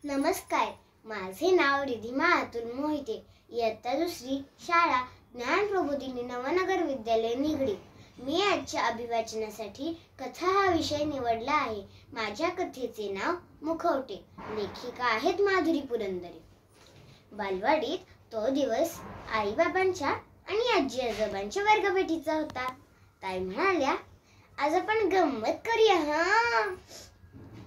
नमस्कार, माझे नाव रिधिमा अतुल मोहिते. इयत्ता दुसरी, शाळा ज्ञान प्रबोधिनी नवनगर विद्यालय निगडी. मी आजच्या अभिवाचनासाठी कथा हा विषय निवडला आहे. माझ्या कथेचे नाव मुखवटे. लेखिका आहेत माधुरी पुरंदरे. बालवाडीत तो दिवस आई बाबांच्या आणि आजी आजोबांच्या वर्गभेटीचा होता. ताई म्हणाल्या, आज आपण गंमत करूया हा.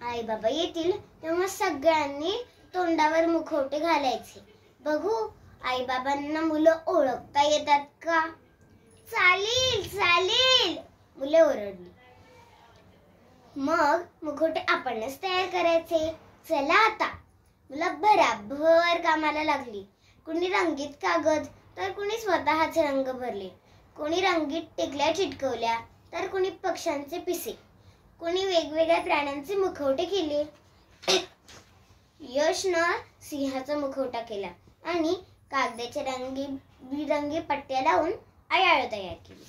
आई बाबा येतील तेव्हा सगळ्यांनी तोंडावर मुखवटे घालायचे. बघू आई बाबांना मुलं ओळखता येतात का? चालेल चालेल, मुले ओरडली. मग मुखवटे आपणच तयार करायचे. चला आता. मुलं भराभर कामाला लागली. कुणी रंगीत कागद तर कुणी स्वतःच रंग भरले. कुणी रंगीत टिकल्या चिटकवल्या तर कुणी पक्ष्यांचे पिसे. कोणी वेगवेगळ्या प्राण्यांचे मुखवटे केले. यशनं सिंहाचा मुखवटा केला आणि कागदाच्या रंगीबिरंगी पट्ट्या लावून आयाळ तयार केली.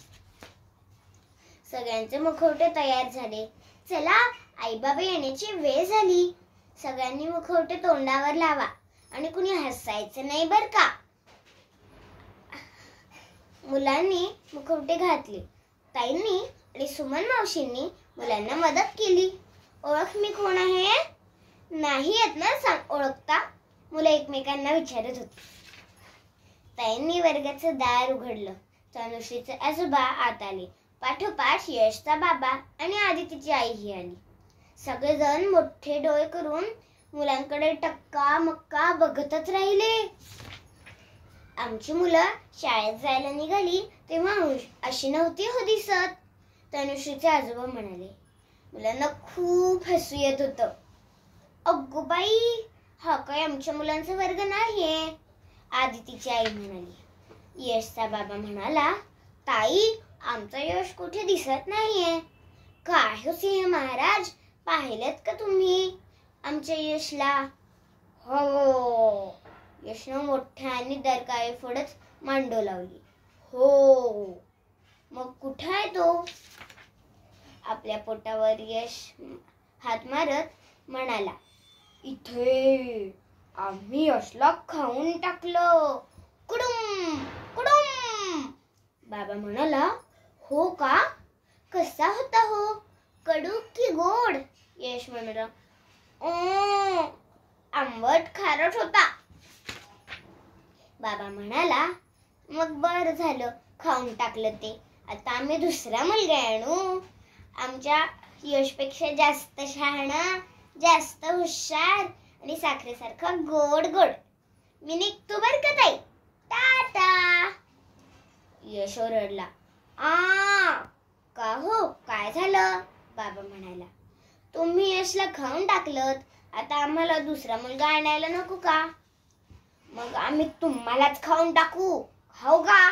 सगळ्यांचे मुखवटे तयार झाले. चला, आई बाबा येण्याची वेळ झाली. सगळ्यांनी मुखवटे तोंडावर लावा आणि कुणी हसायचं नाही बर का. मुलांनी मुखवटे घातले. ताईंनी आणि सुमन मावशींनी मुलांना मदत केली. ओळख मी कोण आहे? नाही येत ना सांग ओळखता? मुलं एकमेकांना विचारत होती. ताईंनी वर्गाचं दार उघडलं. तनुश्रीचे आजोबा आत आले. पाठोपाठ यशचा बाबा आणि आदितीची आईही आली. सगळेजण मोठे डोळे करून मुलांकडे टक्का मक्का बघतच राहिले. आमची मुलं शाळेत जायला निघाली तेव्हा अशी नव्हती हो दिसत. तनुश्रीचे आजोबा म्हणाले. मुलांना खूप हसू येत होतं. अगो बाई, हा काय आमच्या मुलांचा वर्ग नाहीये, आदितीची आई म्हणाली. यशचा बाबा म्हणाला, ताई आमचा यश कुठे दिसत नाहीये. काय हो सिंह महाराज, पाहिलेत का तुम्ही आमच्या यशला? हो, यशनं मोठ्याने दरकाळी फोडत मांडो लावली. हो, मग कुठे आहे तो? आपल्या पोटावर यश हात मारत म्हणाला, इथे. आम्ही यशला खाऊन टाकलं. कुडुम कुडुम. बाबा म्हणाला, हो का? कसा होता हो, कडू की गोड? यश म्हणाला, आंबट खारट होता. बाबा म्हणाला, मग बरं झालं खाऊन टाकलं ते. आता आम्ही दुसरा मुलगा आणू. आमच्या यशपेक्षा जास्त शहाणा, जास्त हुशार आणि साखरेसारखा गोड गोड. मी निघतो बर का ताई, टाटा. यश ओरडला, का हो, काय झालं? बाबा म्हणाला, तुम्ही यशला खाऊन टाकलं, आता आम्हाला दुसरा मुलगा आणायला नको का? मग आम्ही तुम्हालाच खाऊन टाकू, खाऊ का?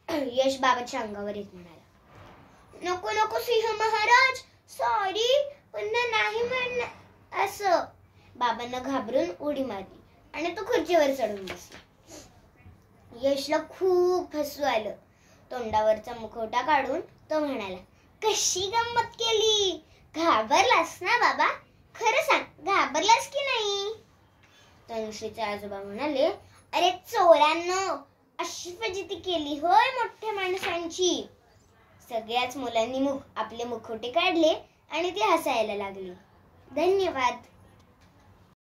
यश बाबाच्या अंगावर येत म्हणाला, नको नको सिंह महाराज, सॉरी, पुन्हा नाही म्हणणार असं. बाबांना घाबरून उडी मारली आणि तो खुर्चीवर चढून बसला. यशला खूप हसू आलं. तोंडावरचा मुखवटा काढून तो म्हणाला, कशी गंमत केली. घाबरलास ना बाबा? खरं सांग, घाबरलास की नाही? तनुश्रीचे आजोबा म्हणाले, अरे चोरांनो, अशी फजिती केली होय मोठ्या माणसांची. सगळ्याच मुलांनी आपले मुखवटे काढले आणि ते हसायला लागले. धन्यवाद.